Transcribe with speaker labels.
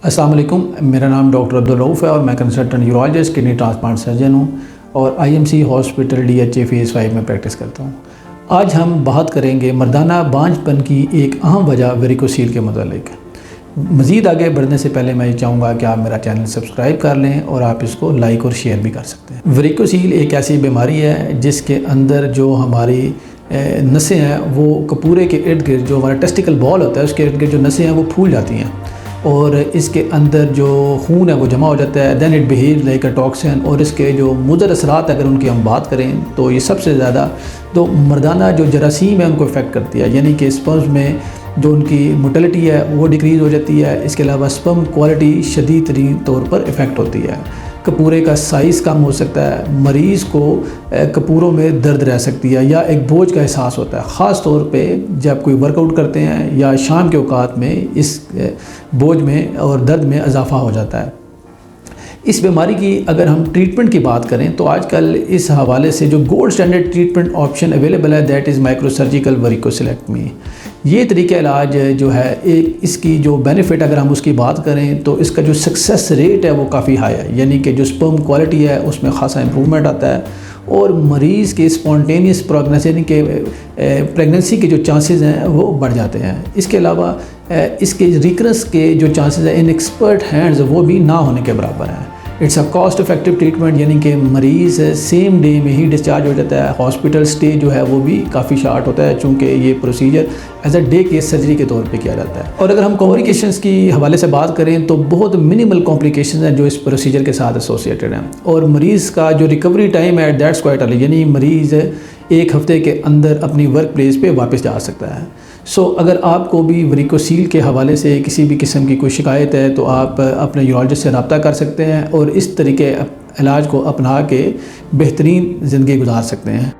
Speaker 1: अस्सलाम वालेकुम, मेरा नाम डॉक्टर अब्दुल रऊफ़ है और मैं consultant urologist kidney transplant surgeon हूँ और आईएमसी हॉस्पिटल डीएचए फेज़ 5 में प्रैक्टिस करता हूँ। आज हम बात करेंगे मर्दाना बांझपन की एक अहम वजह वेरिकोसील के मुतालिक। मज़ीद आगे बढ़ने से पहले मैं ये चाहूँगा कि आप मेरा चैनल सब्सक्राइब कर लें और आप इसको लाइक और शेयर भी कर सकते हैं। वेरिकोसील एक ऐसी बीमारी है जिसके अंदर जो हमारी नसें हैं वो कपूरे के इर्द गिर्द, जो हमारा टेस्टिकल बॉल होता है उसके इर्द गिर्द जो नसें हैं वो फूल जाती हैं और इसके अंदर जो खून है वो जमा हो जाता है। Then it behave like a toxin. और इसके जो मुज़र असरात अगर उनकी हम बात करें तो ये सबसे ज़्यादा तो मर्दाना जो जरासीम है उनको इफ़ेक्ट करती है, यानी कि स्पर्म्स में जो उनकी मोटिलिटी है वो डिक्रीज़ हो जाती है। इसके अलावा स्पर्म क्वालिटी शदीद तरीन तौर पर इफ़ेक्ट होती है। कपूरे का साइज़ कम हो सकता है, मरीज़ को कपूरों में दर्द रह सकती है या एक बोझ का एहसास होता है, ख़ास तौर पे जब कोई वर्कआउट करते हैं या शाम के औकात में इस बोझ में और दर्द में इजाफ़ा हो जाता है। इस बीमारी की अगर हम ट्रीटमेंट की बात करें तो आजकल इस हवाले से जो gold standard treatment option available है दैट इज़ माइक्रोसर्जिकल वेरिकोसिलेक्टमी। ये तरीका इलाज जो है एक इसकी जो बेनिफिट अगर हम उसकी बात करें तो इसका जो सक्सेस रेट है वो काफ़ी हाई है, यानी कि जो स्पर्म क्वालिटी है उसमें ख़ासा इम्प्रूवमेंट आता है और मरीज़ के स्पॉन्टेनियस प्रेगनेंसी के जो चांसेस हैं वो बढ़ जाते हैं। इसके अलावा इसके रिकरेंस के जो चांसेस हैं इन एक्सपर्ट हैंड्स वो भी ना होने के बराबर हैं। It's a cost effective treatment, यानी कि मरीज़ सेम डे में ही डिस्चार्ज हो जाता है। हॉस्पिटल स्टे जो है वो भी काफ़ी शार्ट होता है चूँकि ये procedure as a day case surgery के तौर पे किया जाता है। और अगर हम कॉम्प्लिकेशंस की हवाले से बात करें तो बहुत मिनिमल कॉम्प्लिकेशंस हैं जो इस प्रोसीजर के साथ एसोसिएटेड हैं और मरीज़ का जो रिकवरी टाइम है दैट्स क्वाइट अर्ली, यानी मरीज़ एक हफ़्ते के अंदर अपनी वर्क प्लेस पे वापस जा सकता है। अगर आपको भी वेरिकोसील के हवाले से किसी भी किस्म की कोई शिकायत है तो आप अपने यूरोलॉजिस्ट से रब्ता कर सकते हैं और इस तरीके इलाज को अपना के बेहतरीन ज़िंदगी गुजार सकते हैं।